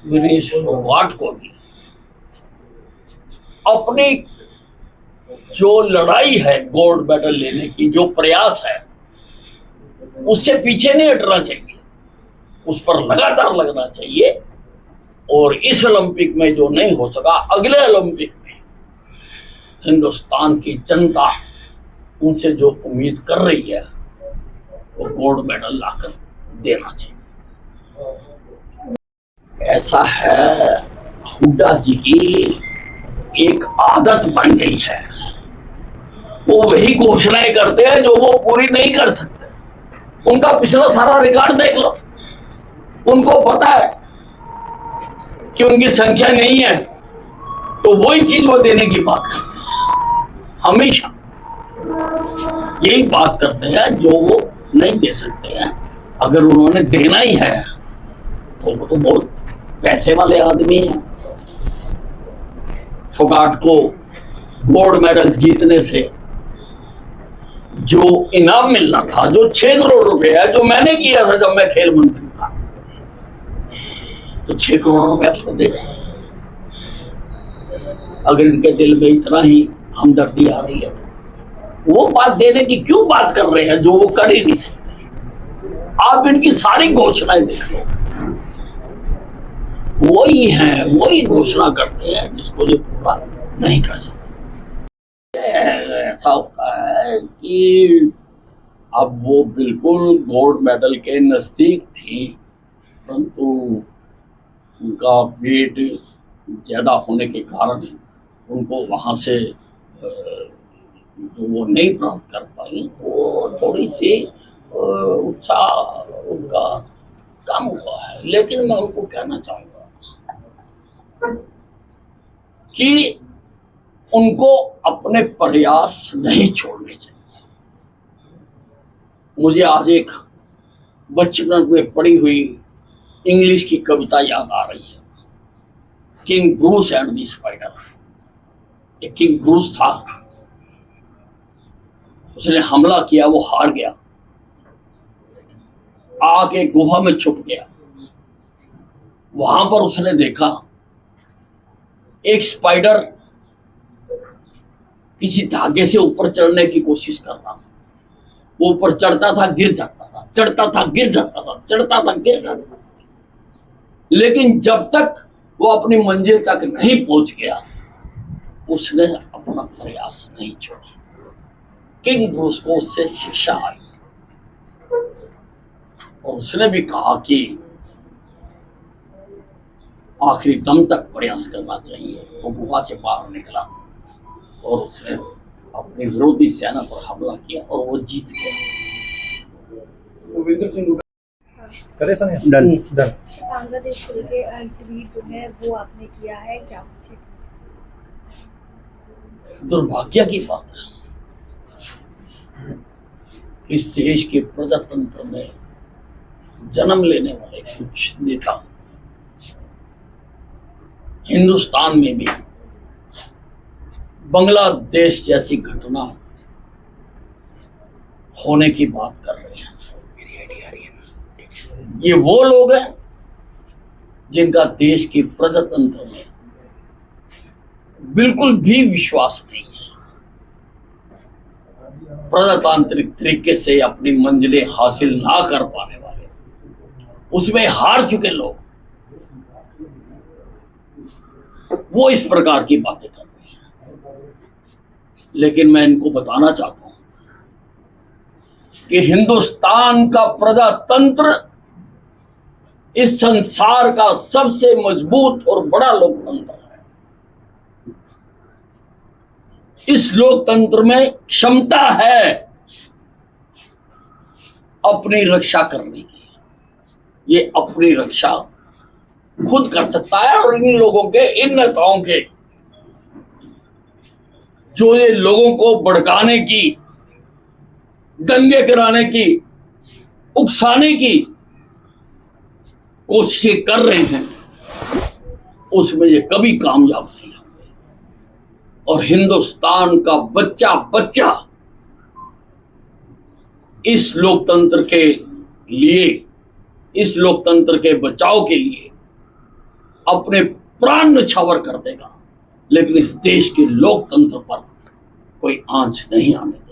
विनेश फोगाट को भी अपनी जो लड़ाई है गोल्ड मेडल लेने की, जो प्रयास है, उससे पीछे नहीं हटना चाहिए, उस पर लगातार लगना चाहिए। और इस ओलंपिक में जो नहीं हो सका, अगले ओलंपिक में हिंदुस्तान की जनता उनसे जो उम्मीद कर रही है वो गोल्ड मेडल लाकर देना चाहिए। ऐसा है, हुड्डा जी की एक आदत बन गई है, वो वही घोषणाएं करते हैं जो वो पूरी नहीं कर सकते। उनका पिछला सारा रिकॉर्ड देख लो, उनको पता है कि उनकी संख्या नहीं है, तो वही चीज वो देने की बात करते हैं। हमेशा यही बात करते हैं जो वो नहीं दे सकते हैं। अगर उन्होंने देना ही है तो वो तो बहुत पैसे वाले आदमी हैं। फोगाट को गोल्ड मेडल जीतने से जो इनाम मिलना था, जो 6 करोड़ रुपए है, जो मैंने किया था जब मैं खेल मंत्री था, तो 6 करोड़ रुपए उसको दे दें। अगर इनके दिल में इतना ही हमदर्दी आ रही है, वो बात देने की क्यों बात कर रहे हैं जो वो कर ही नहीं सकते। आप इनकी सारी घोषणाएं देख लो, वही हैं, वही घोषणा करते हैं जिसको जो पूरा नहीं कर सकते। ऐसा होता है कि अब वो बिल्कुल गोल्ड मेडल के नजदीक थी, परंतु उनका वेट ज्यादा होने के कारण उनको वहां से जो वो नहीं प्राप्त कर पाई, वो थोड़ी सी उत्साह उनका कम हुआ है। लेकिन मैं उनको कहना चाहूंगा कि उनको अपने प्रयास नहीं छोड़ने चाहिए। मुझे आज एक बचपन में पढ़ी हुई इंग्लिश की कविता याद आ रही है, king Bruce and the spider. एक किंग ब्रूस था, उसने हमला किया, वो हार गया, आग एक गुफा में छुप गया। वहां पर उसने देखा एक स्पाइडर किसी धागे से ऊपर चढ़ने की कोशिश कर रहा था। वो ऊपर चढ़ता था, गिर जाता था, चढ़ता था, गिर जाता था, चढ़ता था, गिर जाता था। लेकिन जब तक वो अपनी मंजिल तक नहीं पहुंच गया, उसने अपना प्रयास नहीं छोड़ा। किंग ब्रूस को उससे शिक्षा आई और उसने भी कहा कि आखिरी दम तक प्रयास करना चाहिए। वो गुफा से बाहर निकला और उसने अपनी विरोधी सेना पर हमला किया और वो जीत गया। बांग्लादेश के ट्वीट जो है वो आपने किया है, क्या दुर्भाग्य की बात है, इस देश के प्रजातंत्र में जन्म लेने वाले कुछ नेता हिंदुस्तान में भी बांग्लादेश जैसी घटना होने की बात कर रहे हैं। ये वो लोग हैं जिनका देश के प्रजातंत्र में बिल्कुल भी विश्वास नहीं है। प्रजातांत्रिक तरीके से अपनी मंजिलें हासिल ना कर पाने वाले, उसमें हार चुके लोग, वो इस प्रकार की बातें कर रहे हैं। लेकिन मैं इनको बताना चाहता हूं कि हिंदुस्तान का प्रजातंत्र इस संसार का सबसे मजबूत और बड़ा लोकतंत्र है। इस लोकतंत्र में क्षमता है अपनी रक्षा करने की। ये अपनी रक्षा खुद कर सकता है और इन लोगों के, इन नेताओं के जो ये लोगों को भड़काने की, दंगे कराने की, उकसाने की कोशिशें कर रहे हैं, उसमें ये कभी कामयाब नहीं होंगे। और हिंदुस्तान का बच्चा बच्चा इस लोकतंत्र के लिए इस लोकतंत्र के बचाव के लिए अपने प्राण न्यौछावर कर देगा, लेकिन इस देश के लोकतंत्र पर कोई आंच नहीं आने देगा।